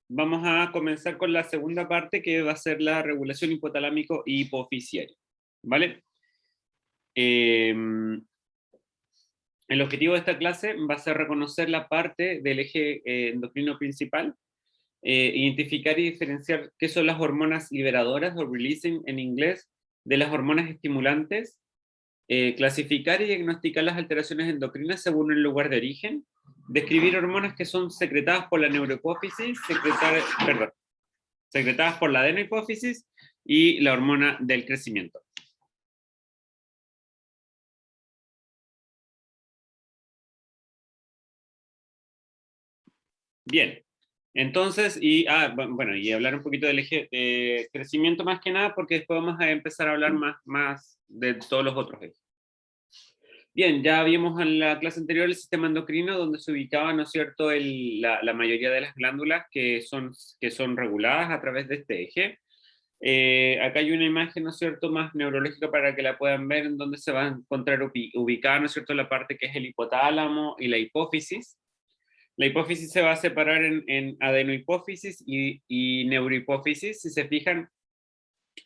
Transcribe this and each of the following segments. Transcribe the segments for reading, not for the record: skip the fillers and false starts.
vamos a comenzar con la segunda parte, que va a ser la regulación hipotalámico y hipofisiaria, ¿vale? El objetivo de esta clase va a ser reconocer la parte del eje endocrino principal, identificar y diferenciar qué son las hormonas liberadoras o releasing en inglés de las hormonas estimulantes, clasificar y diagnosticar las alteraciones endocrinas según el lugar de origen, describir hormonas que son secretadas por la neurohipófisis, secretadas por la adenohipófisis y la hormona del crecimiento. Bien, entonces, y hablar un poquito del eje de crecimiento más que nada, porque después vamos a empezar a hablar más de todos los otros ejes. Bien, ya vimos en la clase anterior el sistema endocrino, donde se ubicaba, ¿no es cierto?, la mayoría de las glándulas que son reguladas a través de este eje. Acá hay una imagen, ¿no es cierto?, más neurológica para que la puedan ver, en donde se va a encontrar ubicada, ¿no es cierto?, la parte que es el hipotálamo y la hipófisis. La hipófisis se va a separar en adenohipófisis y neurohipófisis. Si se fijan,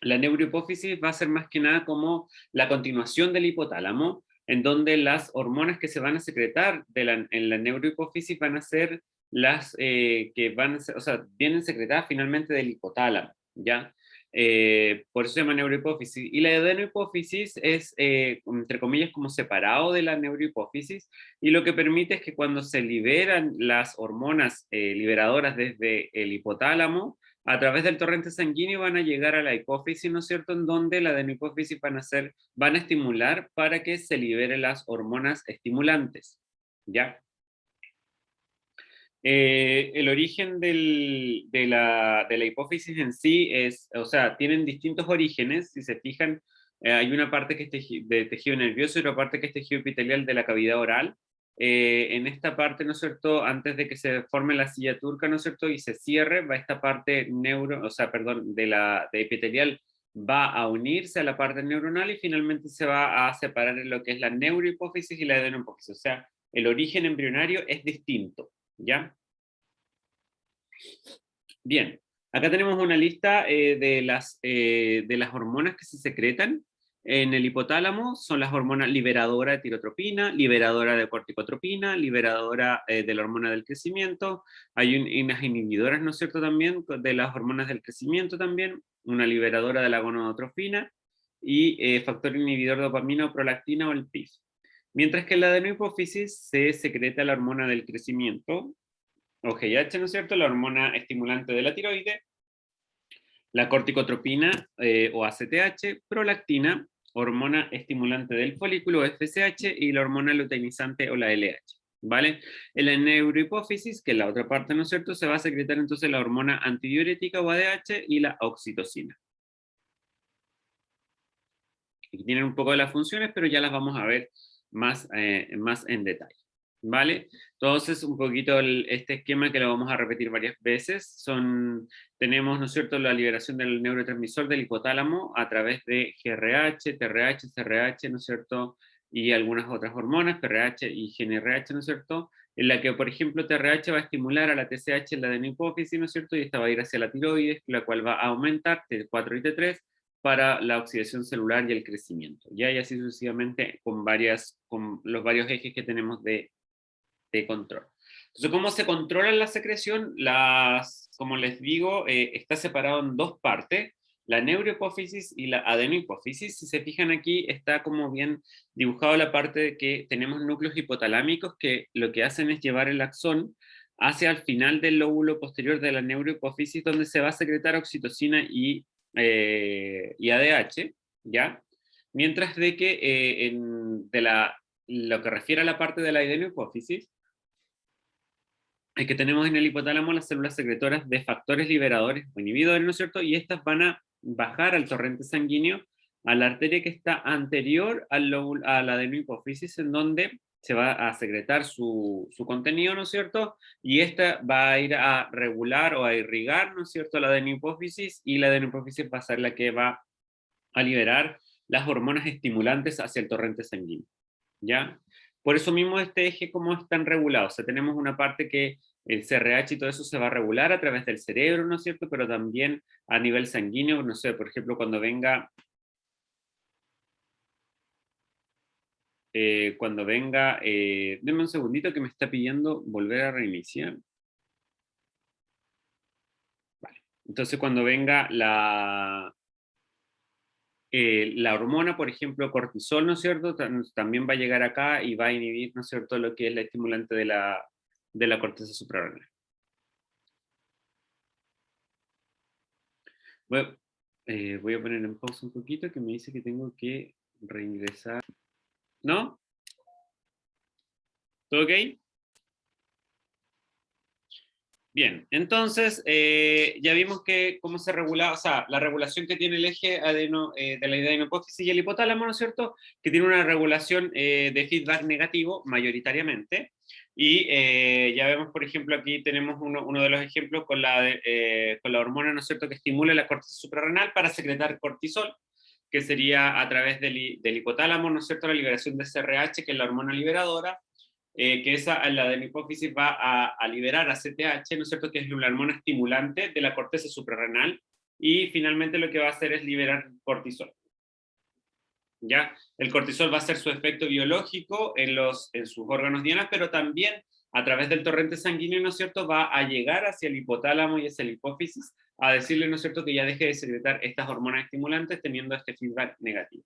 la neurohipófisis va a ser más que nada como la continuación del hipotálamo, en donde las hormonas que se van a secretar en la neurohipófisis van a ser las que van a ser, o sea, vienen secretadas finalmente del hipotálamo, ¿ya? Por eso se llama neurohipófisis. Y la adenohipófisis es, entre comillas, como separado de la neurohipófisis, y lo que permite es que cuando se liberan las hormonas liberadoras desde el hipotálamo, a través del torrente sanguíneo van a llegar a la hipófisis, ¿no es cierto?, en donde la adenohipófisis van a estimular para que se liberen las hormonas estimulantes, ¿ya? El origen de la hipófisis en sí es, o sea, tienen distintos orígenes. Si se fijan, hay una parte que es de tejido nervioso y otra parte que es tejido epitelial de la cavidad oral. En esta parte, ¿no es cierto?, antes de que se forme la silla turca, ¿no es cierto?, y se cierre, va esta parte de epitelial va a unirse a la parte neuronal y finalmente se va a separar en lo que es la neurohipófisis y la adenohipófisis. O sea, el origen embrionario es distinto, ¿ya? Bien, acá tenemos una lista de las hormonas que se secretan en el hipotálamo. Son las hormonas liberadora de tirotropina, liberadora de corticotropina, liberadora de la hormona del crecimiento. Hay unas inhibidoras, ¿no es cierto?, también de las hormonas del crecimiento también, una liberadora de la gonadotrofina y factor inhibidor de dopamina o prolactina o el PIF. Mientras que en la adenohipófisis se secreta la hormona del crecimiento, o GH, ¿no es cierto?, la hormona estimulante de la tiroide, la corticotropina o ACTH, prolactina, hormona estimulante del folículo, FSH, y la hormona luteinizante o la LH, ¿vale? En la neurohipófisis, que es la otra parte, ¿no es cierto?, se va a secretar entonces la hormona antidiurética o ADH y la oxitocina. Aquí tienen un poco de las funciones, pero ya las vamos a ver más en detalle, ¿vale? Entonces, un poquito este esquema que lo vamos a repetir varias veces, tenemos, ¿no es cierto?, la liberación del neurotransmisor del hipotálamo a través de GRH, TRH, CRH, ¿no es cierto?, y algunas otras hormonas, PRH y GNRH, ¿no es cierto?, en la que, por ejemplo, TRH va a estimular a la TSH en la adenohipófisis, ¿no es cierto?, y esta va a ir hacia la tiroides, la cual va a aumentar T4 y T3, para la oxidación celular y el crecimiento, ¿ya? Y así sucesivamente con los varios ejes que tenemos de control. Entonces, ¿cómo se controla la secreción? Como les digo, está separado en dos partes, la neurohipófisis y la adenohipófisis. Si se fijan aquí, está como bien dibujado la parte de que tenemos núcleos hipotalámicos que lo que hacen es llevar el axón hacia el final del lóbulo posterior de la neurohipófisis, donde se va a secretar oxitocina y ADH, ¿ya? Mientras de que lo que refiere a la parte de la adenohipófisis, es que tenemos en el hipotálamo las células secretoras de factores liberadores o inhibidores, ¿no es cierto? Y estas van a bajar al torrente sanguíneo, a la arteria que está anterior a la adenohipófisis, en donde se va a secretar su contenido, ¿no es cierto? Y esta va a ir a regular o a irrigar, ¿no es cierto?, la adenohipófisis, y la adenohipófisis va a ser la que va a liberar las hormonas estimulantes hacia el torrente sanguíneo, ¿ya? Por eso mismo este eje como es tan regulado, o sea, tenemos una parte que el CRH y todo eso se va a regular a través del cerebro, ¿no es cierto? Pero también a nivel sanguíneo, no sé, por ejemplo, cuando venga, denme un segundito que me está pidiendo volver a reiniciar. Vale. Entonces cuando venga la hormona, por ejemplo, cortisol, ¿no es cierto? También va a llegar acá y va a inhibir, ¿no es cierto?, lo que es la estimulante de la corteza suprarrenal. Voy, voy a poner en pausa un poquito que me dice que tengo que reingresar. ¿No? ¿Todo ok? Bien, entonces ya vimos que cómo se regula, o sea, la regulación que tiene el eje de la adenohipófisis y el hipotálamo, ¿no es cierto? Que tiene una regulación de feedback negativo mayoritariamente. Y ya vemos, por ejemplo, aquí tenemos uno de los ejemplos con la hormona, ¿no es cierto?, que estimula la corteza suprarrenal para secretar cortisol, que sería a través del hipotálamo, ¿no es cierto?, la liberación de CRH, que es la hormona liberadora, que la de la hipófisis va a liberar a CTH, ¿no es cierto?, que es una hormona estimulante de la corteza suprarrenal, y finalmente lo que va a hacer es liberar cortisol. ¿Ya? El cortisol va a hacer su efecto biológico en sus órganos diana, pero también a través del torrente sanguíneo, ¿no es cierto?, va a llegar hacia el hipotálamo y hacia la hipófisis a decirle, ¿no es cierto?, que ya deje de secretar estas hormonas estimulantes teniendo este feedback negativo.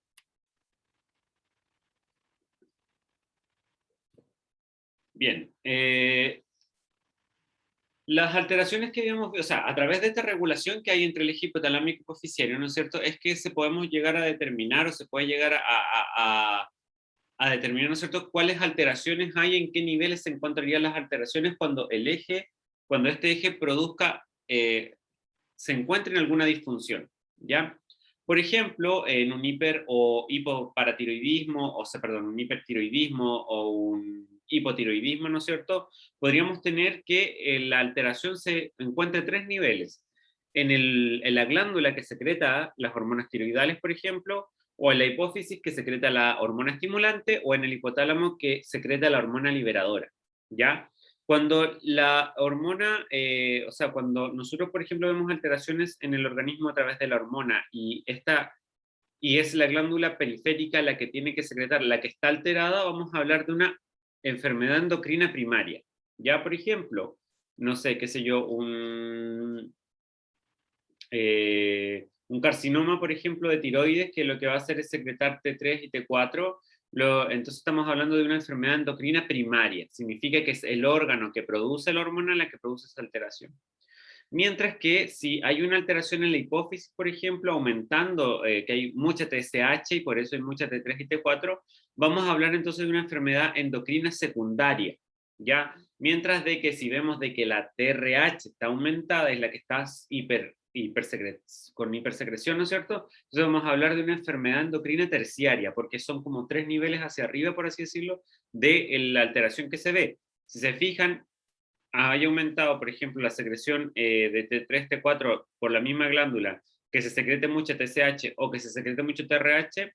Bien, las alteraciones que vemos, o sea, a través de esta regulación que hay entre el eje hipotalámico hipoficiario, ¿no es cierto?, es que se podemos llegar a determinar o se puede llegar a determinar, ¿no es cierto?, cuáles alteraciones hay, en qué niveles se encontrarían las alteraciones cuando este eje produzca, se encuentre en alguna disfunción, ¿ya? Por ejemplo, en un hiper o hipoparatiroidismo, o sea, perdón, un hipertiroidismo o un hipotiroidismo, ¿no es cierto? Podríamos tener que la alteración se encuentre en tres niveles. En la glándula que secreta las hormonas tiroidales, por ejemplo, o en la hipófisis que secreta la hormona estimulante, o en el hipotálamo que secreta la hormona liberadora, ¿ya? Cuando la hormona, o sea, cuando nosotros, por ejemplo, vemos alteraciones en el organismo a través de la hormona y es la glándula periférica la que tiene que secretar, la que está alterada, vamos a hablar de una enfermedad endocrina primaria. Ya, por ejemplo, no sé, qué sé yo, un carcinoma, por ejemplo, de tiroides, que lo que va a hacer es secretar T3 y T4, entonces estamos hablando de una enfermedad endocrina primaria, significa que es el órgano que produce la hormona la que produce esa alteración. Mientras que si hay una alteración en la hipófisis, por ejemplo, aumentando, que hay mucha TSH y por eso hay mucha T3 y T4, vamos a hablar entonces de una enfermedad endocrina secundaria, ¿ya? Mientras de que si vemos de que la TRH está aumentada, es la que está con hipersecreción, ¿no es cierto? Entonces vamos a hablar de una enfermedad endocrina terciaria, porque son como tres niveles hacia arriba, por así decirlo, de la alteración que se ve. Si se fijan, haya aumentado, por ejemplo, la secreción de T3, T4 por la misma glándula, que se secrete mucha TSH o que se secrete mucho TRH,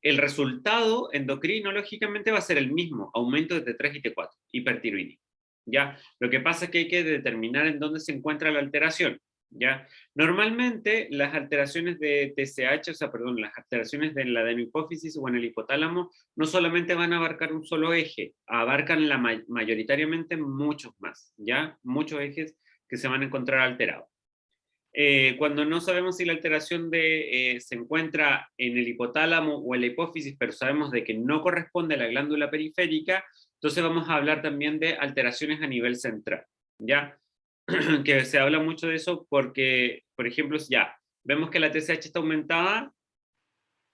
el resultado endocrino, lógicamente, va a ser el mismo, aumento de T3 y T4, hipertiroidismo. ¿Ya? Lo que pasa es que hay que determinar en dónde se encuentra la alteración. ¿Ya? Normalmente las alteraciones de TSH, o sea, perdón, las alteraciones de la adenohipófisis o en el hipotálamo, no solamente van a abarcar un solo eje, abarcan mayoritariamente muchos más, ¿ya? Muchos ejes que se van a encontrar alterados. Cuando no sabemos si la alteración se encuentra en el hipotálamo o en la hipófisis, pero sabemos de que no corresponde a la glándula periférica, entonces vamos a hablar también de alteraciones a nivel central, ¿ya? Que se habla mucho de eso porque, por ejemplo, ya vemos que la TSH está aumentada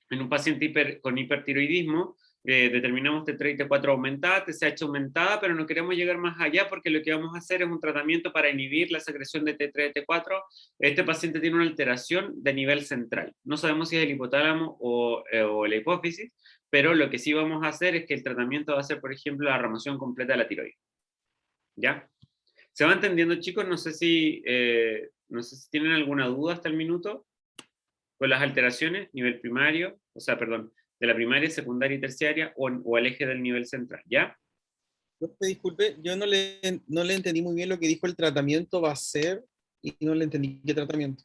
en un paciente con hipertiroidismo, determinamos T3 y T4 aumentada, TSH aumentada, pero no queremos llegar más allá porque lo que vamos a hacer es un tratamiento para inhibir la secreción de T3 y T4. Este paciente tiene una alteración de nivel central. No sabemos si es el hipotálamo o la hipófisis, pero lo que sí vamos a hacer es que el tratamiento va a ser, por ejemplo, la remoción completa de la tiroides. ¿Ya? ¿Se va entendiendo, chicos? No sé si tienen alguna duda hasta el minuto con las alteraciones, nivel primario, o sea, perdón, de la primaria, secundaria y terciaria, o el eje del nivel central, ¿ya? Profe, disculpe, yo no le entendí muy bien lo que dijo el tratamiento va a ser y no le entendí qué tratamiento.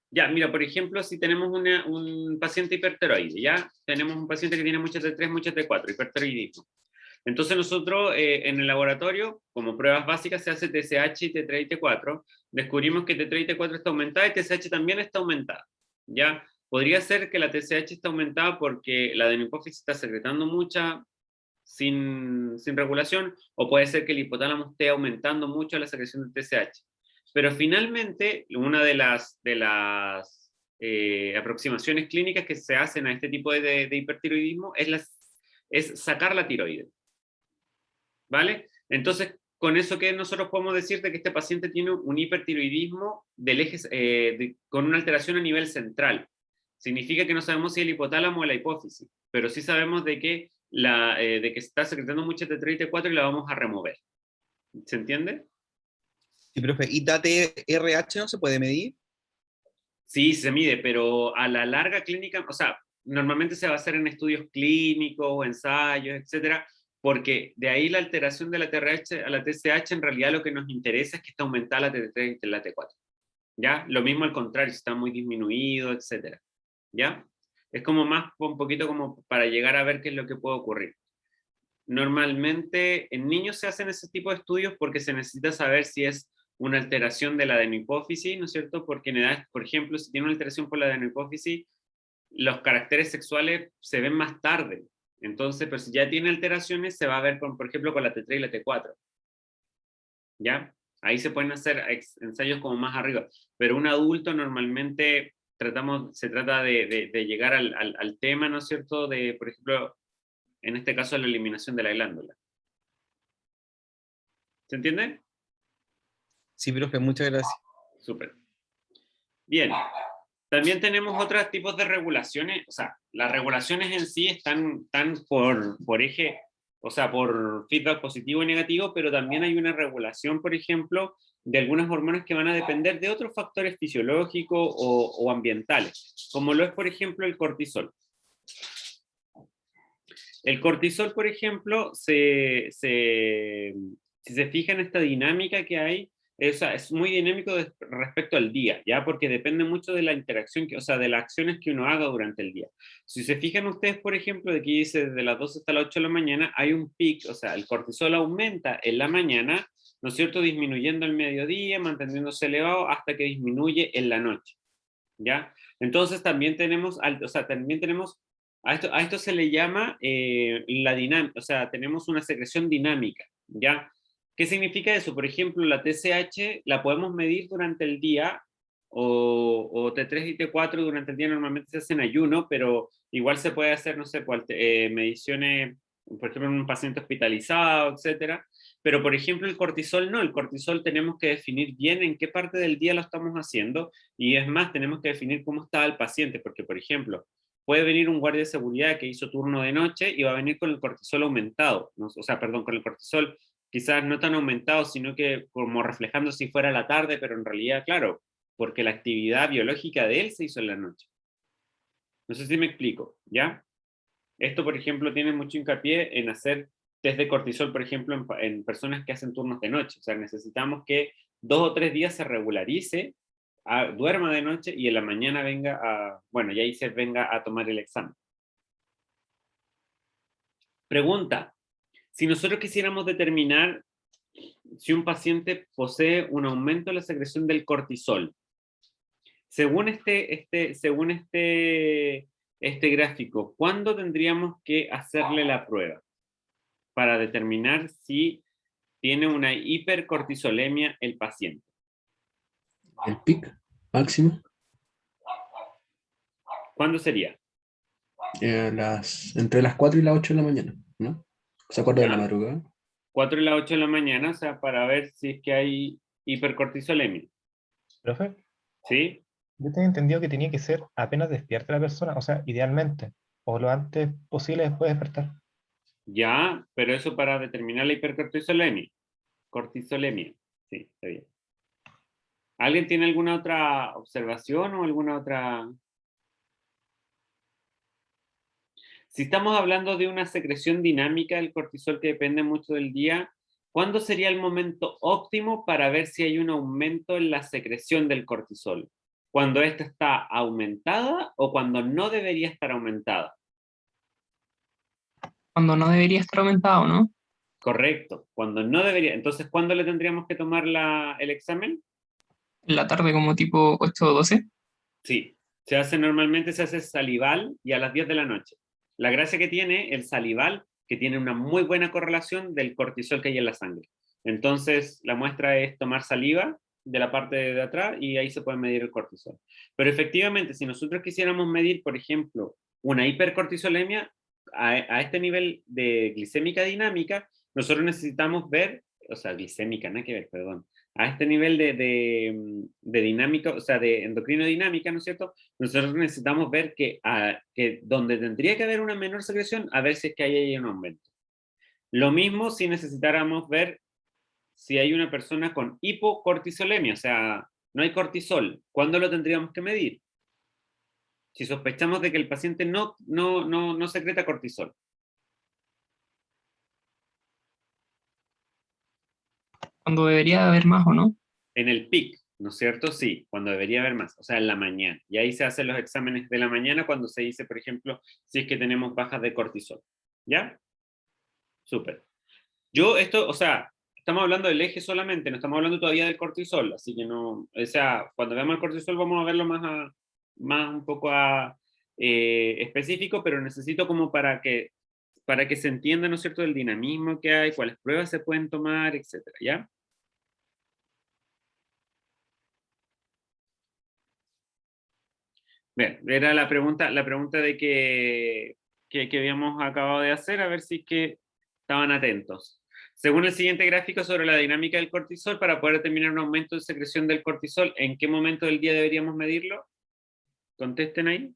Ya, mira, por ejemplo, si tenemos un paciente hiperteroide, ya tenemos un paciente que tiene mucha T3, mucha T4, hipertiroidismo. Entonces nosotros en el laboratorio, como pruebas básicas, se hace TSH y T3 y T4. Descubrimos que T3 y T4 está aumentada y TSH también está aumentada. ¿Ya? Podría ser que la TSH está aumentada porque la adenopófisis está secretando mucha sin regulación, o puede ser que el hipotálamo esté aumentando mucho la secreción de TSH. Pero finalmente, una de las aproximaciones clínicas que se hacen a este tipo de hipertiroidismo es sacar la tiroides. ¿Vale? Entonces, con eso que nosotros podemos decir de que este paciente tiene un hipertiroidismo del eje, con una alteración a nivel central. Significa que no sabemos si es el hipotálamo o la hipófisis, pero sí sabemos de que está secretando mucha T3 y T4 y la vamos a remover. ¿Se entiende? Sí, profe, ¿y TAT-RH no se puede medir? Sí, se mide, pero a la larga clínica, o sea, normalmente se va a hacer en estudios clínicos o ensayos, etcétera, porque de ahí la alteración de la TRH a la TSH en realidad lo que nos interesa es que está aumentada la T3 y la T4. ¿Ya? Lo mismo al contrario, si está muy disminuido, etcétera. ¿Ya? Es como más un poquito como para llegar a ver qué es lo que puede ocurrir. Normalmente en niños se hacen ese tipo de estudios porque se necesita saber si es una alteración de la adenopófisis, ¿no es cierto? Porque en edad, por ejemplo, si tiene una alteración por la adenopófisis, los caracteres sexuales se ven más tarde. Entonces, pero si ya tiene alteraciones, se va a ver, por ejemplo, con la T3 y la T4. ¿Ya? Ahí se pueden hacer ensayos como más arriba. Pero un adulto normalmente se trata de llegar al tema, ¿no es cierto? De, por ejemplo, en este caso, la eliminación de la glándula. ¿Se entiende? Sí, profe, muchas gracias. Súper. Bien. También tenemos otros tipos de regulaciones, o sea, las regulaciones en sí están por eje, o sea, por feedback positivo y negativo, pero también hay una regulación, por ejemplo, de algunas hormonas que van a depender de otros factores fisiológicos o ambientales, como lo es, por ejemplo, el cortisol. El cortisol, por ejemplo, si se fija en esta dinámica que hay, es muy dinámico respecto al día, ¿ya? Porque depende mucho de la interacción, o sea, de las acciones que uno haga durante el día. Si se fijan ustedes, por ejemplo, de que dice desde las 12 hasta las 8 de la mañana, hay un pic, o sea, el cortisol aumenta en la mañana, ¿no es cierto? Disminuyendo el mediodía, manteniéndose elevado hasta que disminuye en la noche, ¿ya? Entonces también tenemos a esto se le llama la dinámica, o sea, tenemos una secreción dinámica, ¿ya? ¿Qué significa eso? Por ejemplo, la TSH la podemos medir durante el día, o T3 y T4 durante el día normalmente se hacen ayuno, pero igual se puede hacer, no sé, mediciones, por ejemplo, en un paciente hospitalizado, etcétera. Pero, por ejemplo, el cortisol no, el cortisol tenemos que definir bien en qué parte del día lo estamos haciendo, y es más, tenemos que definir cómo está el paciente, porque, por ejemplo, puede venir un guardia de seguridad que hizo turno de noche y va a venir con el cortisol aumentado, ¿no? O sea, perdón, con el cortisol quizás no tan aumentado, sino que como reflejando si fuera la tarde, pero en realidad, claro, porque la actividad biológica de él se hizo en la noche. No sé si me explico, ¿ya? Esto, por ejemplo, tiene mucho hincapié en hacer test de cortisol, por ejemplo, en personas que hacen turnos de noche. O sea, necesitamos que 2 o 3 días se regularice, duerma de noche y en la mañana venga bueno, ya ahí se venga a tomar el examen. Pregunta, si nosotros quisiéramos determinar si un paciente posee un aumento de la secreción del cortisol, según este gráfico, ¿cuándo tendríamos que hacerle la prueba para determinar si tiene una hipercortisolemia el paciente? El pic máximo, ¿Cuándo sería? entre las 4 y las 8 de la mañana, ¿no? O sea, 4 de la ¿Ya? madrugada. 4 y las 8 de la mañana, o sea, para ver si es que hay hipercortisolemia. Profe, ¿Sí? yo tenía entendido que tenía que ser apenas despierta la persona, o sea, idealmente, o lo antes posible después de despertar. Ya, pero eso para determinar la hipercortisolemia. Cortisolemia. Sí, está bien. ¿Alguien tiene alguna otra observación o alguna otra? Si estamos hablando de una secreción dinámica del cortisol que depende mucho del día, ¿cuándo sería el momento óptimo para ver si hay un aumento en la secreción del cortisol? ¿Cuando esta está aumentada o cuando no debería estar aumentada? Cuando no debería estar aumentado, ¿no? Correcto, cuando no debería. Entonces, ¿cuándo le tendríamos que tomar el examen? En la tarde como tipo 8 o 12. Sí, normalmente se hace salival y a las 10 de la noche. La gracia que tiene el salival, que tiene una muy buena correlación del cortisol que hay en la sangre. Entonces, la muestra es tomar saliva de la parte de atrás y ahí se puede medir el cortisol. Pero efectivamente, si nosotros quisiéramos medir, por ejemplo, una hipercortisolemia, a este nivel de glicémica dinámica, nosotros necesitamos ver, o sea, glicémica, nada que ver, perdón, a este nivel de dinámica, o sea, de endocrino dinámica, ¿no es cierto? Nosotros necesitamos ver que donde tendría que haber una menor secreción, a ver si es que hay un aumento. Lo mismo si necesitáramos ver si hay una persona con hipocortisolemia, o sea, no hay cortisol, ¿cuándo lo tendríamos que medir? Si sospechamos de que el paciente no secreta cortisol. Cuando debería haber más, ¿o no? En el pic, ¿no es cierto? Sí, cuando debería haber más, o sea, en la mañana. Y ahí se hacen los exámenes de la mañana cuando se dice, por ejemplo, si es que tenemos bajas de cortisol. ¿Ya? Súper. Yo esto, o sea, estamos hablando del eje solamente, no estamos hablando todavía del cortisol, así que no, o sea, cuando veamos el cortisol vamos a verlo más un poco específico, pero necesito como para que se entienda, ¿no es cierto?, el dinamismo que hay, cuáles pruebas se pueden tomar, etcétera, ¿ya? Bien, era la pregunta de que habíamos acabado de hacer, a ver si es que estaban atentos. Según el siguiente gráfico sobre la dinámica del cortisol, para poder determinar un aumento de secreción del cortisol, ¿en qué momento del día deberíamos medirlo? Contesten ahí.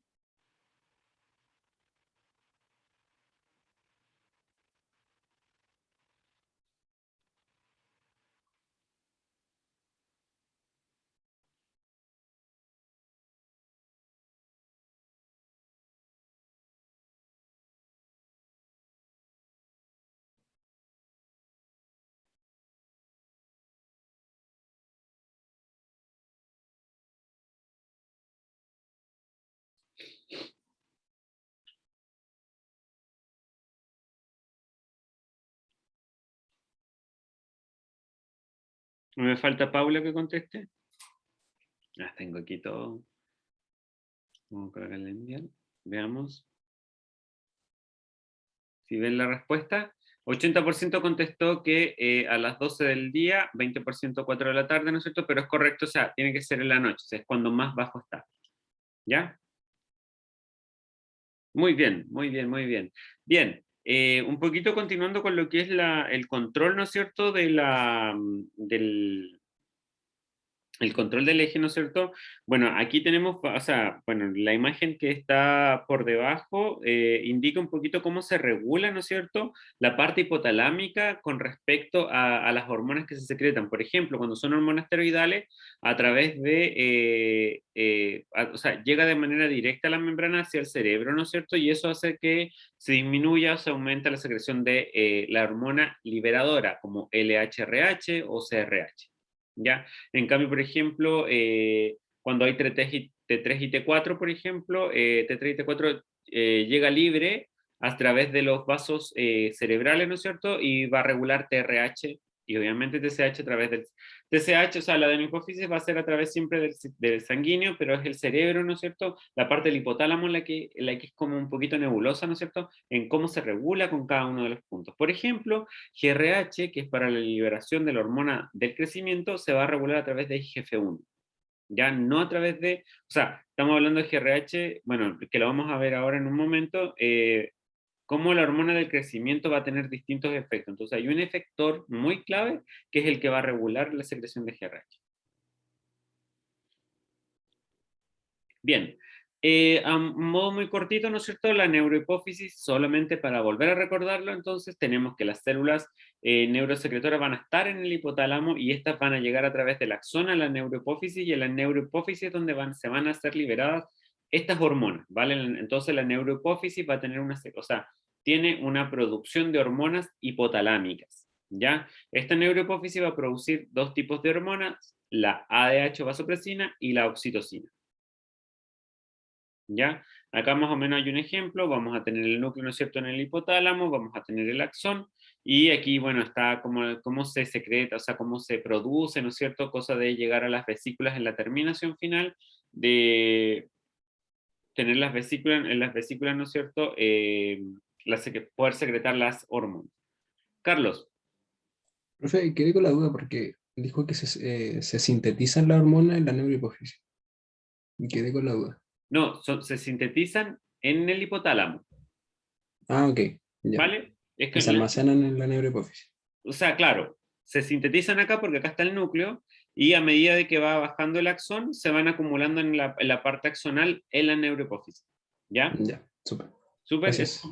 ¿No me falta Paula que conteste? Las tengo aquí todo. Vamos a colocarle enviar. Veamos. Si ven la respuesta, 80% contestó que a las 12 del día, 20% 4 de la tarde, ¿no es cierto? Pero es correcto, o sea, tiene que ser en la noche, o sea, es cuando más bajo está. ¿Ya? Muy bien, muy bien, muy bien. Bien, un poquito continuando con lo que es el control, ¿no es cierto?, el control del eje, ¿no es cierto? Bueno, aquí tenemos, o sea, bueno, la imagen que está por debajo indica un poquito cómo se regula, ¿no es cierto?, la parte hipotalámica con respecto a las hormonas que se secretan. Por ejemplo, cuando son hormonas esteroidales, a través o sea, llega de manera directa a la membrana hacia el cerebro, ¿no es cierto? Y eso hace que se disminuya o se aumenta la secreción de la hormona liberadora, como LHRH o CRH. ¿Ya? En cambio, por ejemplo, cuando hay T3 y T4, por ejemplo, T3 y T4 llega libre a través de los vasos cerebrales, ¿no es cierto? Y va a regular TRH y obviamente TSH a través del TSH, o sea, la de la hipófisis va a ser a través siempre del sanguíneo, pero es el cerebro, ¿no es cierto? La parte del hipotálamo la que es como un poquito nebulosa, ¿no es cierto? En cómo se regula con cada uno de los puntos. Por ejemplo, GRH, que es para la liberación de la hormona del crecimiento, se va a regular a través de IGF-1. Ya no a través o sea, estamos hablando de GRH, bueno, que lo vamos a ver ahora en un momento, cómo la hormona del crecimiento va a tener distintos efectos. Entonces hay un efector muy clave que es el que va a regular la secreción de GRH. Bien, a un modo muy cortito, ¿no es cierto? La neurohipófisis, solamente para volver a recordarlo, entonces tenemos que las células neurosecretoras van a estar en el hipotálamo y estas van a llegar a través de la axona a la neurohipófisis y en la neurohipófisis es donde se van a ser liberadas estas hormonas, ¿vale? Entonces la neurohipófisis va a tener o sea, tiene una producción de hormonas hipotalámicas, ¿ya? Esta neurohipófisis va a producir dos tipos de hormonas, la ADH vasopresina y la oxitocina, ¿ya? Acá más o menos hay un ejemplo, vamos a tener el núcleo, ¿no es cierto?, en el hipotálamo, vamos a tener el axón, y aquí, bueno, está cómo se secreta, o sea, cómo se produce, ¿no es cierto?, cosa de llegar a las vesículas en la terminación final, de tener en las vesículas, ¿no es cierto?, poder secretar las hormonas. Carlos. Profe, quedé con la duda porque dijo que se sintetizan las hormonas en la neurohipófisis. Y quedé con la duda. No, se sintetizan en el hipotálamo, Ah, ok, ya. ¿vale? Es Que que, se almacenan en la neurohipófisis. o sea, claro, se sintetizan acá porque acá está el núcleo, y a medida de que va bajando el axón, se van acumulando en la parte axonal en la neurohipófisis, ¿ya? Ya, súper. Súper, Gracias.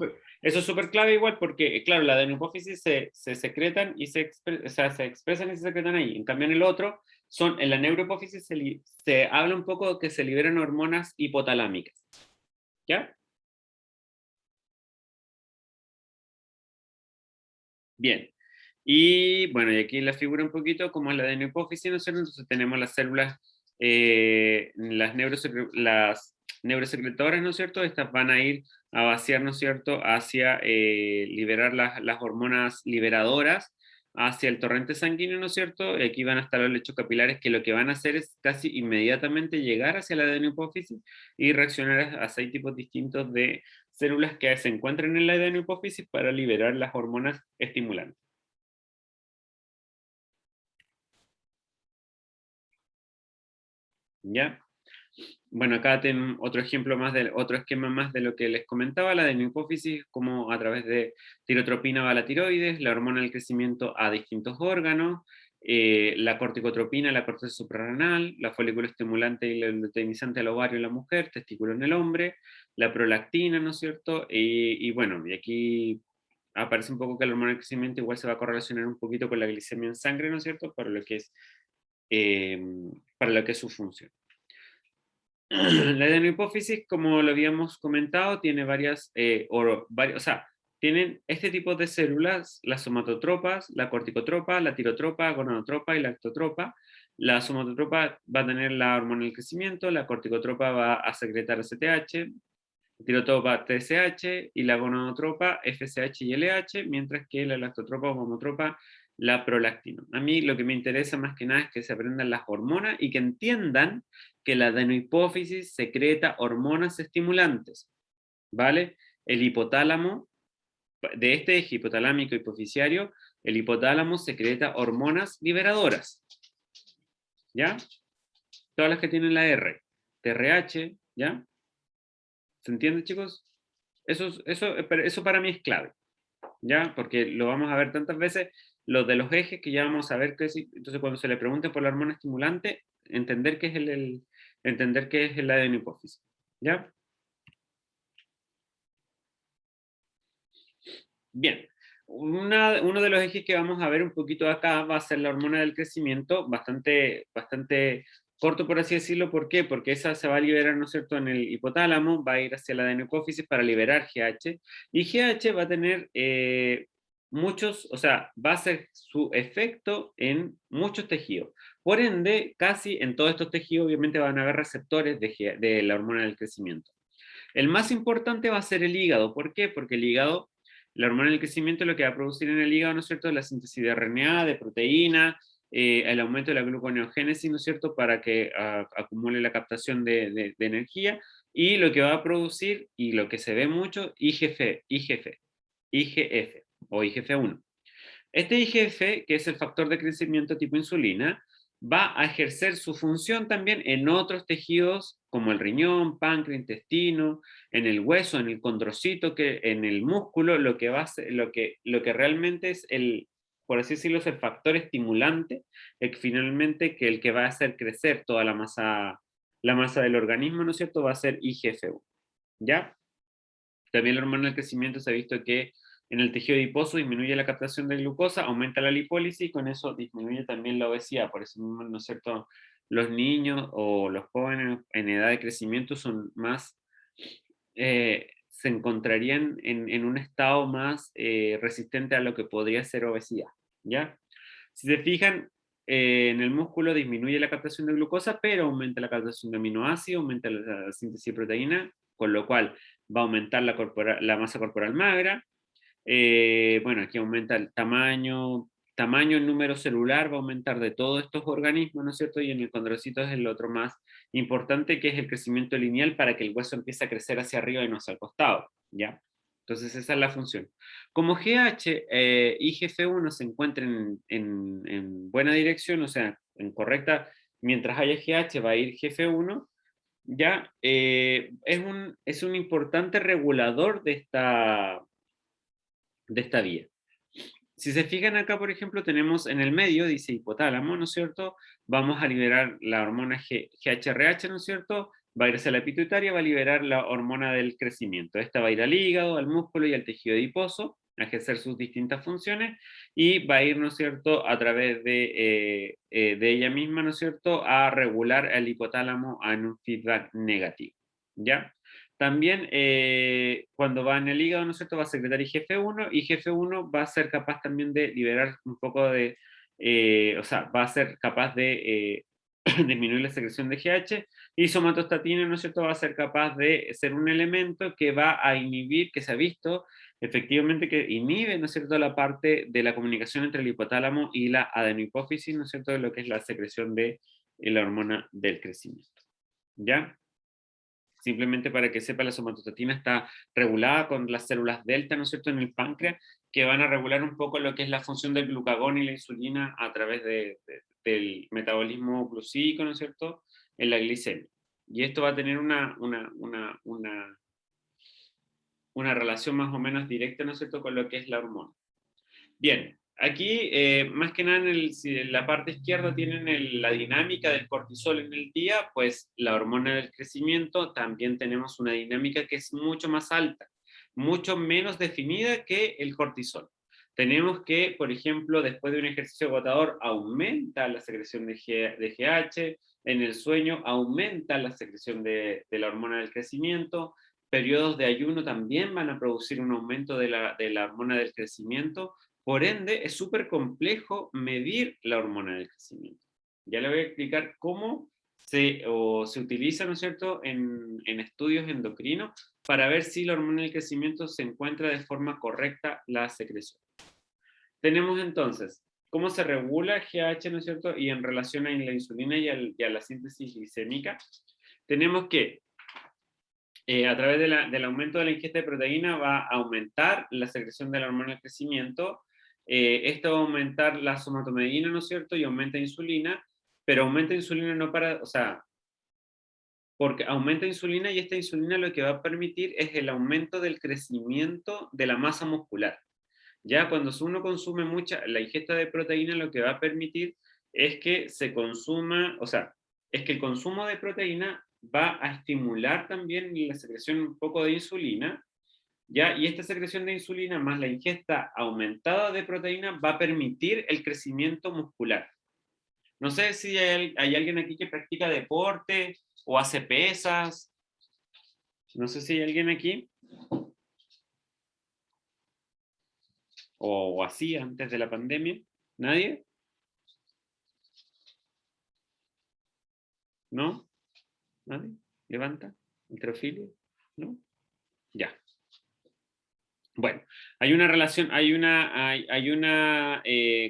eso es súper clave igual porque, claro, la adenohipófisis se secretan y o sea, se expresan y se secretan ahí. En cambio, en el otro, en la neurohipófisis se habla un poco que se liberan hormonas hipotalámicas. ¿Ya? Bien. Y bueno, y aquí la figura un poquito como es la adenohipófisis, ¿no es cierto? Entonces tenemos las células, las neurosecretoras, ¿no es cierto? Estas van a ir a vaciar, ¿no es cierto?, hacia liberar las hormonas liberadoras hacia el torrente sanguíneo, ¿no es cierto? Y aquí van a estar los lechos capilares que lo que van a hacer es casi inmediatamente llegar hacia la adenohipófisis y reaccionar a 6 tipos distintos de células que se encuentran en la adenohipófisis para liberar las hormonas estimulantes. ¿Ya? Bueno, acá tengo otro ejemplo más, otro esquema más de lo que les comentaba, la de mi hipófisis, como a través de tirotropina va a la tiroides, la hormona del crecimiento a distintos órganos, la corticotropina, la corteza suprarrenal, la folículo estimulante y el luteinizante al ovario en la mujer, testículo en el hombre, la prolactina, ¿no es cierto? Y bueno, y aquí aparece un poco que la hormona del crecimiento igual se va a correlacionar un poquito con la glicemia en sangre, ¿no es cierto? Para lo que es su función. La adenohipófisis, como lo habíamos comentado, tiene o sea, tienen este tipo de células, las somatotropas, la corticotropa, la tirotropa, gonadotropa y la ectotropa. La somatotropa va a tener la hormona del crecimiento, la corticotropa va a secretar ACTH, la tirotropa TSH y la gonadotropa FSH y LH, mientras que la lactotropa o mamotropa la prolactina. A mí lo que me interesa más que nada es que se aprendan las hormonas y que entiendan que la adenohipófisis secreta hormonas estimulantes, ¿vale? El hipotálamo, de este eje hipotalámico hipoficiario, el hipotálamo secreta hormonas liberadoras, ¿ya? Todas las que tienen la R, TRH, ¿ya? ¿Se entiende, chicos? Eso para mí es clave, ¿ya? Porque lo vamos a ver tantas veces, los de los ejes que ya vamos a ver, entonces cuando se le pregunte por la hormona estimulante, entender qué es entender qué es la adenohipófisis, ¿ya? Bien, uno de los ejes que vamos a ver un poquito acá va a ser la hormona del crecimiento, bastante corto por así decirlo. ¿Por qué? Porque esa se va a liberar, ¿no es cierto?, en el hipotálamo, va a ir hacia la adenohipófisis para liberar GH, y GH va a tener o sea, va a hacer su efecto en muchos tejidos. Por ende, casi en todos estos tejidos obviamente van a haber receptores de la hormona del crecimiento. El más importante va a ser el hígado. ¿Por qué? Porque el hígado, la hormona del crecimiento, lo que va a producir en el hígado, ¿no es cierto?, es la síntesis de RNA, de proteína, el aumento de la gluconeogénesis, ¿no es cierto?, para que acumule la captación de energía, y lo que va a producir, y lo que se ve mucho, IGF o IGF-1. Este IGF, que es el factor de crecimiento tipo insulina, va a ejercer su función también en otros tejidos como el riñón, páncreas, intestino, en el hueso, en el condrocito, en el músculo, lo que realmente es por así decirlo, es el factor estimulante, finalmente que el que va a hacer crecer toda la masa del organismo, ¿no es cierto?, va a ser IGF-1, ¿ya? También la hormona del crecimiento se ha visto que en el tejido adiposo disminuye la captación de glucosa, aumenta la lipólisis y con eso disminuye también la obesidad. Por eso mismo, ¿no es cierto?, los niños o los jóvenes en edad de crecimiento son más, se encontrarían en un estado más resistente a lo que podría ser obesidad, ¿ya? Si se fijan, en el músculo disminuye la captación de glucosa, pero aumenta la captación de aminoácidos, aumenta la síntesis de proteína, con lo cual va a aumentar la masa corporal magra. Bueno, aquí aumenta el tamaño, el número celular va a aumentar de todos estos organismos, ¿no es cierto? Y en el condrocito es el otro más importante, que es el crecimiento lineal para que el hueso empiece a crecer hacia arriba y no hacia el costado, ¿ya? Entonces esa es la función. Como GH y GF1 se encuentran en buena dirección, o sea, en correcta, mientras haya GH va a ir GF1, ya es un importante regulador de esta vía. Si se fijan acá, por ejemplo, tenemos en el medio, dice hipotálamo, ¿no es cierto? Vamos a liberar la hormona GHRH, ¿no es cierto? Va a ir hacia la pituitaria, va a liberar la hormona del crecimiento. Esta va a ir al hígado, al músculo y al tejido adiposo, a ejercer sus distintas funciones, y va a ir, ¿no es cierto?, a través de ella misma, ¿no es cierto?, a regular el hipotálamo en un feedback negativo, ¿ya? También cuando va en el hígado, ¿no es cierto?, va a secretar IGF-1, y IGF-1 va a ser capaz también de liberar un poco de, o sea, va a ser capaz de disminuir la secreción de GH, y somatostatina, ¿no es cierto?, va a ser capaz de ser un elemento que va a inhibir, que se ha visto efectivamente que inhibe, ¿no es cierto?, la parte de la comunicación entre el hipotálamo y la adenohipófisis, ¿no es cierto?, de lo que es la secreción de la hormona del crecimiento. ¿Ya? Simplemente para que sepa, la somatostatina está regulada con las células delta, ¿no es cierto?, en el páncreas, que van a regular un poco lo que es la función del glucagón y la insulina a través del metabolismo glucídico, ¿no es cierto?, en la glicemia. Y esto va a tener una relación más o menos directa, ¿no es cierto?, con lo que es la hormona. Bien, aquí más que nada si en la parte izquierda tienen la dinámica del cortisol en el día, pues la hormona del crecimiento también tenemos una dinámica que es mucho más alta, mucho menos definida que el cortisol. Tenemos que, por ejemplo, después de un ejercicio agotador aumenta la secreción de GH, en el sueño aumenta la secreción de la hormona del crecimiento, periodos de ayuno también van a producir un aumento de la hormona del crecimiento. Por ende, es súper complejo medir la hormona del crecimiento. Ya le voy a explicar cómo se utiliza, ¿no es cierto?, en estudios endocrinos para ver si la hormona del crecimiento se encuentra de forma correcta la secreción. Tenemos entonces cómo se regula GH, ¿no es cierto?, y en relación a la insulina y a la síntesis glicémica. Tenemos que a través del aumento de la ingesta de proteína va a aumentar la secreción de la hormona del crecimiento. Esto va a aumentar la somatomedina, ¿no es cierto?, y aumenta insulina, pero aumenta insulina no para, o sea, porque aumenta insulina, y esta insulina lo que va a permitir es el aumento del crecimiento de la masa muscular. Ya cuando uno consume la ingesta de proteína, lo que va a permitir es que se consuma, o sea, es que el consumo de proteína va a estimular también la secreción un poco de insulina, ¿ya? Y esta secreción de insulina más la ingesta aumentada de proteína va a permitir el crecimiento muscular. No sé si hay alguien aquí que practica deporte o hace pesas. No sé si hay alguien aquí. O hacía antes de la pandemia. ¿Nadie? ¿No? ¿Nadie? ¿Levanta? ¿Halterofilia? ¿No? Ya. Bueno, hay una relación, hay una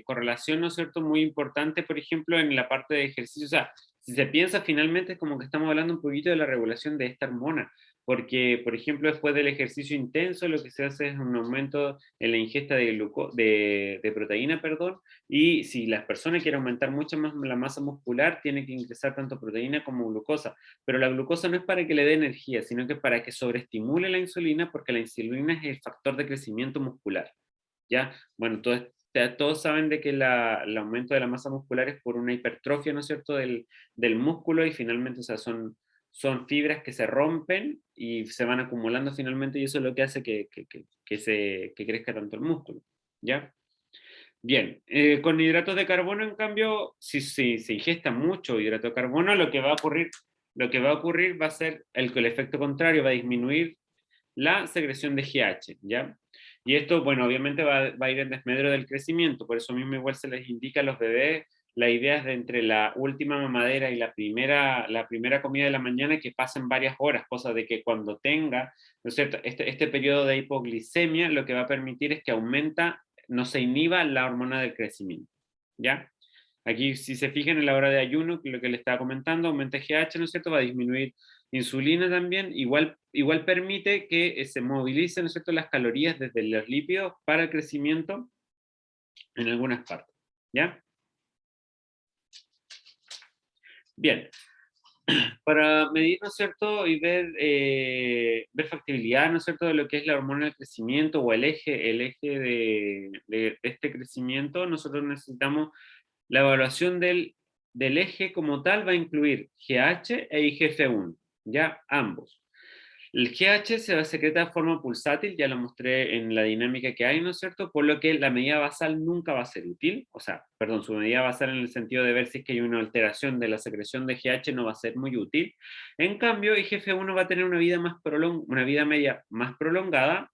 correlación, ¿no es cierto?, muy importante, por ejemplo, en la parte de ejercicio. O sea, si se piensa, finalmente es como que estamos hablando un poquito de la regulación de esta hormona, porque, por ejemplo, después del ejercicio intenso, lo que se hace es un aumento en la ingesta de proteína, perdón, y si las personas quieren aumentar mucho más la masa muscular, tienen que ingresar tanto proteína como glucosa. Pero la glucosa no es para que le dé energía, sino que para que sobreestimule la insulina, porque la insulina es el factor de crecimiento muscular. ¿Ya? Bueno, todos saben de que el aumento de la masa muscular es por una hipertrofia, ¿no es cierto?, del músculo, y finalmente, o sea, son fibras que se rompen y se van acumulando finalmente, y eso es lo que hace que crezca tanto el músculo. ¿Ya? Bien, con hidratos de carbono, en cambio, si se ingesta mucho hidrato de carbono, lo que va a ocurrir va a ser el efecto contrario, va a disminuir la secreción de GH, ¿ya? Y esto, bueno, obviamente va a ir en desmedro del crecimiento, por eso mismo igual se les indica a los bebés, la idea es de entre la última mamadera y la primera comida de la mañana que pasen varias horas, cosa de que cuando tenga, ¿no es cierto?, este periodo de hipoglicemia, lo que va a permitir es que no se inhiba la hormona del crecimiento, ¿ya? Aquí, si se fijan en la hora de ayuno, lo que le estaba comentando, aumenta GH, ¿no es cierto?, va a disminuir insulina también, igual permite que se movilicen, ¿no es cierto?, las calorías desde los lípidos para el crecimiento en algunas partes, ¿ya? Bien, para medir, ¿no es cierto?, y ver factibilidad, ¿no es cierto?, de lo que es la hormona del crecimiento o el eje de este crecimiento, nosotros necesitamos la evaluación del eje como tal va a incluir GH e IGF-1, ya ambos. El GH se secreta de forma pulsátil, ya lo mostré en la dinámica que hay, ¿no es cierto? Por lo que la medida basal nunca va a ser útil, o sea, perdón, su medida basal en el sentido de ver si es que hay una alteración de la secreción de GH no va a ser muy útil. En cambio, IGF-1 va a tener una vida media más prolongada,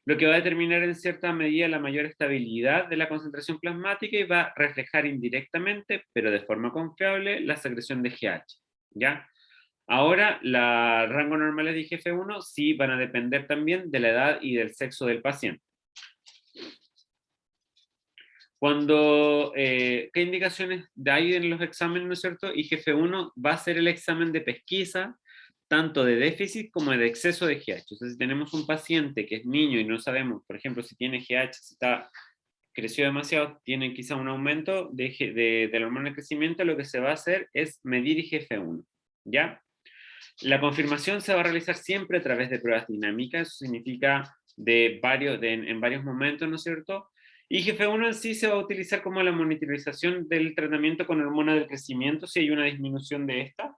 lo que va a determinar en cierta medida la mayor estabilidad de la concentración plasmática y va a reflejar indirectamente, pero de forma confiable, la secreción de GH, ¿ya? Ahora, los rangos normales de IGF-1 sí van a depender también de la edad y del sexo del paciente. ¿Qué indicaciones hay en los exámenes, no es cierto? IGF-1 va a ser el examen de pesquisa, tanto de déficit como de exceso de GH. Entonces, si tenemos un paciente que es niño y no sabemos, por ejemplo, si tiene GH, creció demasiado, tiene quizá un aumento de la hormona de crecimiento, lo que se va a hacer es medir IGF-1, ¿ya? La confirmación se va a realizar siempre a través de pruebas dinámicas, eso significa en varios momentos, ¿no es cierto? IGF-1 en sí se va a utilizar como la monitorización del tratamiento con hormona del crecimiento, si hay una disminución de esta.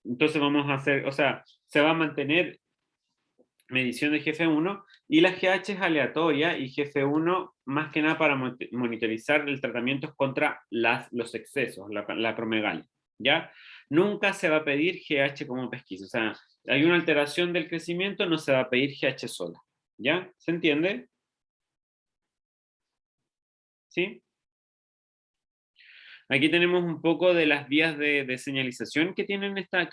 Entonces vamos a hacer, o sea, se va a mantener medición de IGF-1 y la GH es aleatoria y IGF-1 más que nada para monitorizar el tratamiento contra los excesos, la acromegalia, ¿ya? Nunca se va a pedir GH como pesquisa, o sea, hay una alteración del crecimiento, no se va a pedir GH sola, ¿ya? ¿Se entiende? ¿Sí? Aquí tenemos un poco de las vías de señalización que tiene esta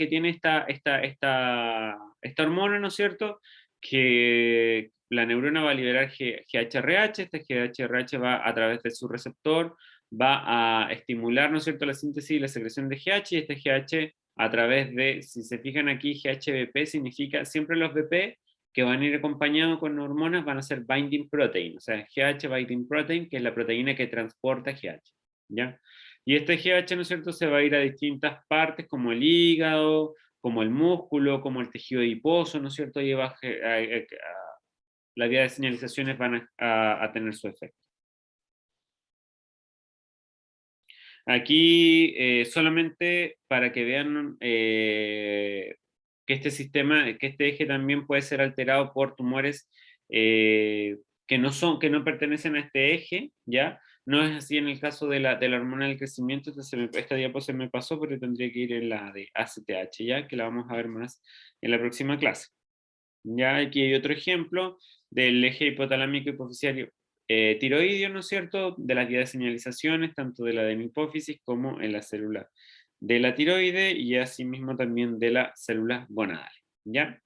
hormona, ¿no es cierto? Que la neurona va a liberar GHRH, este GHRH va a través de su receptor, va a estimular, ¿no es cierto?, la síntesis y la secreción de GH, y este GH a través de, si se fijan aquí, GHBP significa, siempre los BP que van a ir acompañados con hormonas van a ser binding protein, o sea, GH binding protein, que es la proteína que transporta GH, ¿ya? Y este GH, ¿no es cierto?, se va a ir a distintas partes, como el hígado, como el músculo, como el tejido adiposo, ¿no es cierto? Y las vías de señalizaciones van a tener su efecto. Aquí, solamente para que vean que este eje también puede ser alterado por tumores que no pertenecen a este eje, ¿ya? No es así en el caso de la hormona del crecimiento, esta diapo se me pasó, pero tendría que ir en la de ACTH, ¿ya? Que la vamos a ver más en la próxima clase. Ya aquí hay otro ejemplo del eje hipotalámico hipoficiario tiroideo, ¿no es cierto? De las vías de señalizaciones, tanto de la hipófisis como en la célula de la tiroide y asimismo también de las células gonadales, ¿ya?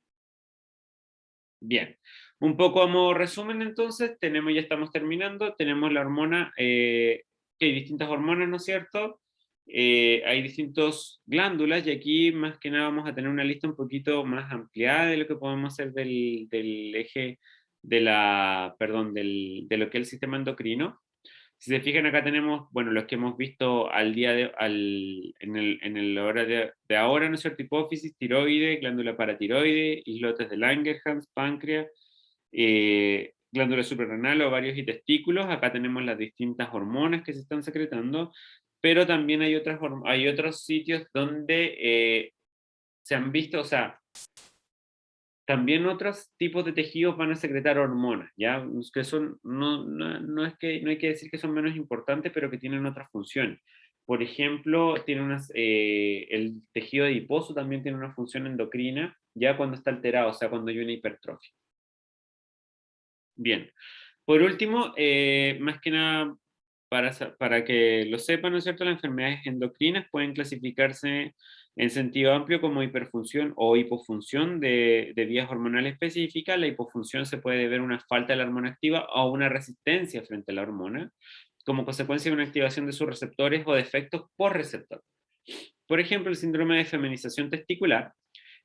Bien, un poco a modo resumen entonces, ya estamos terminando, tenemos la hormona, que hay distintas hormonas, ¿no es cierto? Hay distintas glándulas y aquí más que nada vamos a tener una lista un poquito más ampliada de lo que podemos hacer del eje de lo que es el sistema endocrino. Si se fijan acá tenemos, bueno, los que hemos visto en el hora de ahora, ¿no es cierto? Hipófisis, tiroide, glándula paratiroide, islotes de Langerhans, páncreas, glándula suprarrenal, ovarios y testículos. Acá tenemos las distintas hormonas que se están secretando, pero también hay otros sitios donde se han visto, o sea, también otros tipos de tejidos van a secretar hormonas, ¿ya? Que son, no es que, no hay que decir que son menos importantes, pero que tienen otras funciones. Por ejemplo, el tejido adiposo también tiene una función endocrina, ya cuando está alterado, o sea, cuando hay una hipertrofia. Bien. Por último, más que nada, para que lo sepan, ¿no es cierto? Las enfermedades endocrinas pueden clasificarse en sentido amplio como hiperfunción o hipofunción de vías hormonales específicas. La hipofunción se puede deber a una falta de la hormona activa o una resistencia frente a la hormona, como consecuencia de una activación de sus receptores o defectos por receptor. Por ejemplo, el síndrome de feminización testicular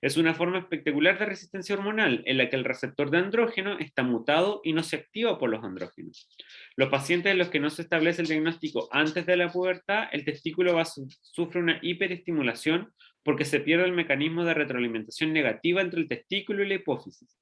es una forma espectacular de resistencia hormonal en la que el receptor de andrógeno está mutado y no se activa por los andrógenos. Los pacientes en los que no se establece el diagnóstico antes de la pubertad, el testículo sufre una hiperestimulación porque se pierde el mecanismo de retroalimentación negativa entre el testículo y la hipófisis.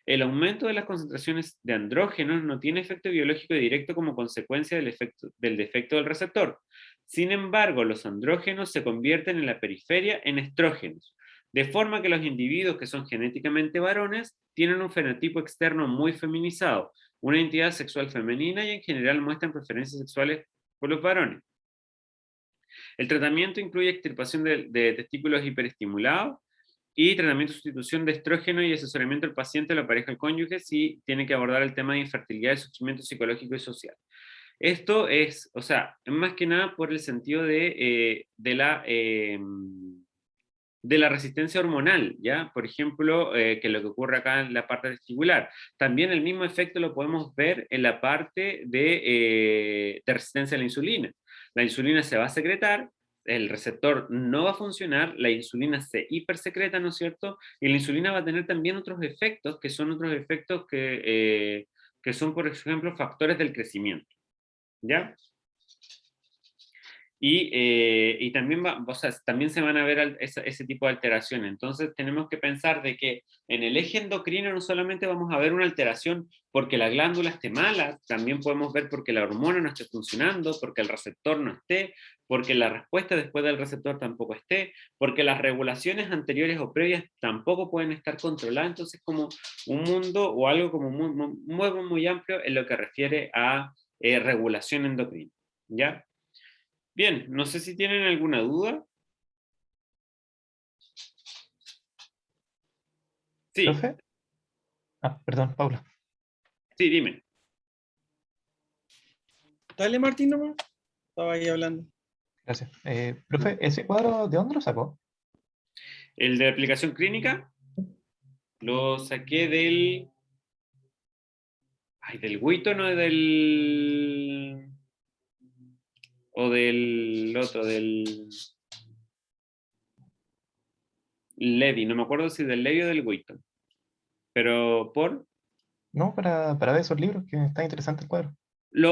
El aumento de las concentraciones de andrógenos no tiene efecto biológico directo como consecuencia del defecto del receptor. Sin embargo, los andrógenos se convierten en la periferia en estrógenos, de forma que los individuos que son genéticamente varones tienen un fenotipo externo muy feminizado, una identidad sexual femenina y en general muestran preferencias sexuales por los varones. El tratamiento incluye extirpación de testículos hiperestimulados y tratamiento de sustitución de estrógeno y asesoramiento del paciente o la pareja del cónyuge si tiene que abordar el tema de infertilidad y sufrimiento psicológico y social. Esto es, o sea, más que nada por el sentido de la resistencia hormonal, ¿ya? Por ejemplo, que es lo que ocurre acá en la parte testicular. También el mismo efecto lo podemos ver en la parte de resistencia a la insulina. La insulina se va a secretar, el receptor no va a funcionar, la insulina se hipersecreta, ¿no es cierto? Y la insulina va a tener también otros efectos, que son otros efectos que son, por ejemplo, factores del crecimiento, ¿ya? Y también, o sea, también se van a ver ese tipo de alteraciones. Entonces tenemos que pensar de que en el eje endocrino no solamente vamos a ver una alteración porque la glándula esté mala, también podemos ver porque la hormona no esté funcionando, porque el receptor no esté, porque la respuesta después del receptor tampoco esté, porque las regulaciones anteriores o previas tampoco pueden estar controladas. Entonces como un mundo o algo como muy amplio en lo que refiere a regulación endocrina, ¿ya? Bien, no sé si tienen alguna duda. Sí, ¿Profe? Ah, perdón, Paula. sí, dime. Dale, Martín, nomás. Estaba ahí hablando. Gracias. Profe, ¿ese cuadro de dónde lo sacó? El de aplicación clínica lo saqué del... Ay, del Wheaton o del... O del otro, del... Levy, no me acuerdo si del Levy o del Wheaton. Pero por... No, para ver esos libros, que está interesante el cuadro.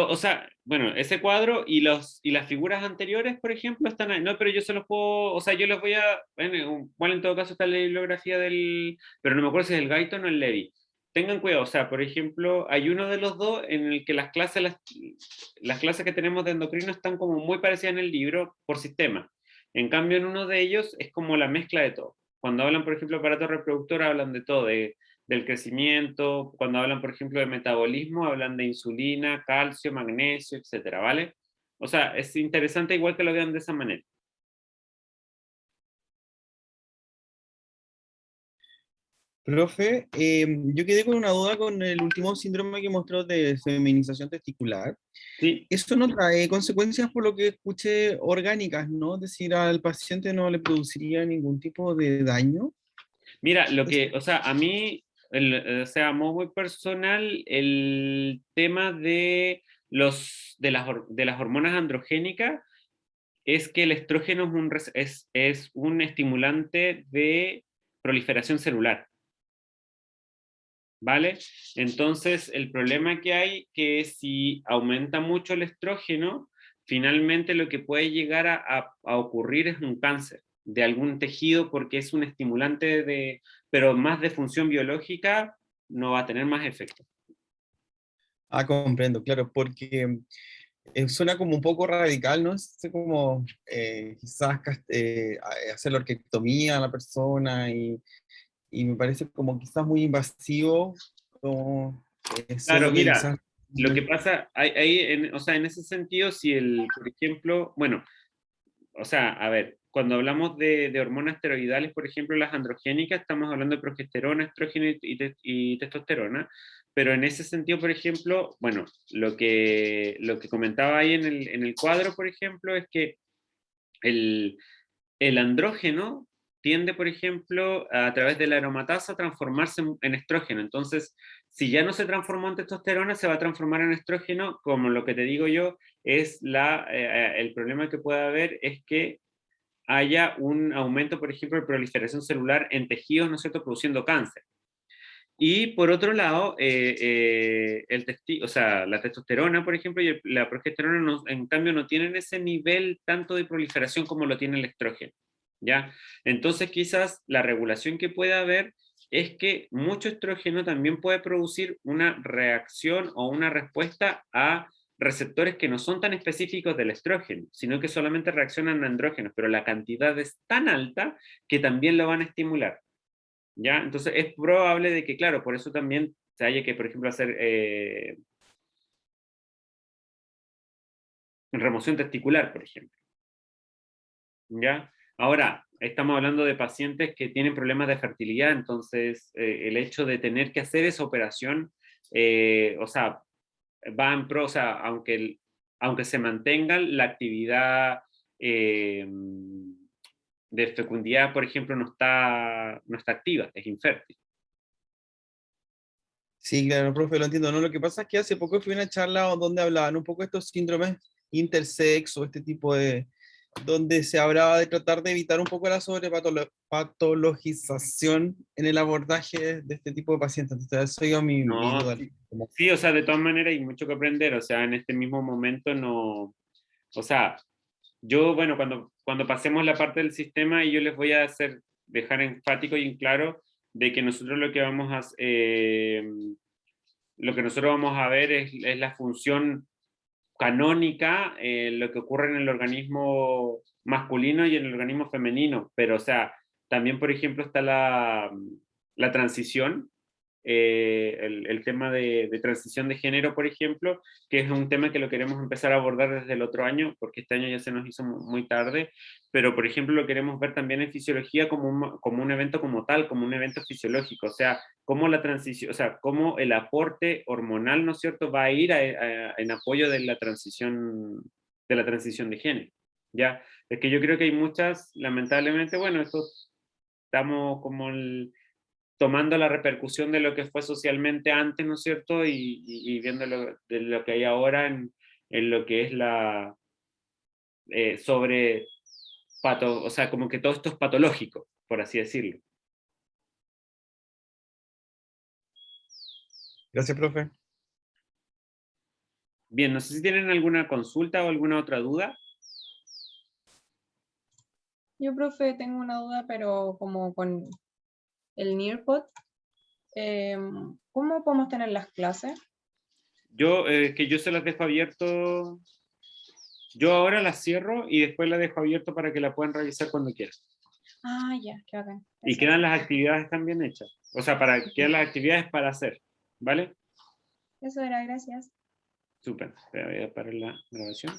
O sea, bueno, ese cuadro y las figuras anteriores, por ejemplo, están ahí. No, pero yo se los puedo, o sea, yo los voy a, bueno, igual en todo caso está la bibliografía pero no me acuerdo si es el Guyton o el Levy. Tengan cuidado, o sea, por ejemplo, hay uno de los dos en el que las clases que tenemos de endocrino están como muy parecidas en el libro por sistema. En cambio, en uno de ellos es como la mezcla de todo. Cuando hablan, por ejemplo, aparato reproductor, hablan de todo, del crecimiento. Cuando hablan, por ejemplo, de metabolismo, hablan de insulina, calcio, magnesio, etcétera, ¿vale? O sea, es interesante igual que lo vean de esa manera. Profe, yo quedé con una duda con el último síndrome que mostró de feminización testicular. Sí, Eso no trae consecuencias, por lo que escuché, orgánicas, ¿no? Es decir, al paciente no le produciría ningún tipo de daño. mira, o sea, a mí, o sea, a modo muy personal, el tema de las hormonas androgénicas es que el estrógeno es un estimulante de proliferación celular. ¿Vale? Entonces, el problema que hay que si aumenta mucho el estrógeno, finalmente lo que puede llegar a ocurrir es un cáncer de algún tejido porque es un estimulante pero más de función biológica, no va a tener más efecto. Ah, comprendo, claro, porque suena como un poco radical, ¿no? Es como quizás hacer la orquiectomía a la persona y y me parece como quizás muy invasivo, como ser Claro, mira, utilizado. lo que pasa, o sea, en ese sentido, si por ejemplo, bueno, o sea, a ver, cuando hablamos de hormonas esteroidales, por ejemplo, las androgénicas, estamos hablando de progesterona, estrógeno y testosterona, pero en ese sentido, por ejemplo, bueno, lo que comentaba ahí en el cuadro, por ejemplo, es que el, el andrógeno tiende, por ejemplo, a través de la aromatasa a transformarse en estrógeno. Entonces, si ya no se transformó en testosterona, se va a transformar en estrógeno, como lo que te digo yo, es el problema que puede haber es que haya un aumento, por ejemplo, de proliferación celular en tejidos, ¿no es cierto?, produciendo cáncer. Y por otro lado, o sea, la testosterona, por ejemplo, y la progesterona, en cambio, no tienen ese nivel tanto de proliferación como lo tiene el estrógeno, ¿ya? Entonces, quizás la regulación que puede haber es que mucho estrógeno también puede producir una reacción o una respuesta a receptores que no son tan específicos del estrógeno, sino que solamente reaccionan a andrógenos, pero la cantidad es tan alta que también lo van a estimular. ¿Ya? Entonces es probable de que, claro, por eso también se haya que, por ejemplo, hacer remoción testicular, por ejemplo. ¿Ya? Ahora, estamos hablando de pacientes que tienen problemas de fertilidad, entonces el hecho de tener que hacer esa operación, o sea, va en pro, o sea, aunque se mantenga la actividad de fecundidad, por ejemplo, no está activa, es infértil. Sí, claro, profe, lo entiendo, ¿no? Lo que pasa es que hace poco fui a una charla donde hablaban un poco de estos síndromes intersex o este tipo de, donde se hablaba de tratar de evitar un poco la sobrepatologización en el abordaje de este tipo de pacientes. Entonces, eso yo mi No, duda. sí, sí, o sea, de todas maneras hay mucho que aprender, o sea, en este mismo momento no, o sea, yo, bueno, cuando pasemos la parte del sistema, y yo les voy a dejar enfático y en claro de que nosotros lo que nosotros vamos a ver es la función canónica, lo que ocurre en el organismo masculino y en el organismo femenino, pero o sea, también por ejemplo está la transición, el tema de transición de género, por ejemplo, que es un tema que lo queremos empezar a abordar desde el otro año, porque este año ya se nos hizo muy tarde, pero por ejemplo lo queremos ver también en fisiología como un evento como tal, como un evento fisiológico, o sea, cómo la transición, o sea, cómo el aporte hormonal, ¿no es cierto?, va a ir en apoyo de la transición de género, ¿ya? Es que yo creo que hay muchas, lamentablemente, bueno, esto estamos como tomando la repercusión de lo que fue socialmente antes, ¿no es cierto?, y viendo de lo que hay ahora en lo que es sobre o sea, como que todo esto es patológico, por así decirlo. Gracias, profe. Bien, no sé si tienen alguna consulta o alguna otra duda. Yo, profe, tengo una duda, pero como con el Nearpod, ¿cómo podemos tener las clases? Que yo se las dejo abierto, yo ahora las cierro y después las dejo abierto para que la puedan revisar cuando quieran. Ah, ya, qué bacán. Y quedan las actividades también hechas. O sea, quedan las actividades para hacer, ¿vale? Eso era, gracias. Súper. Voy a parar la grabación.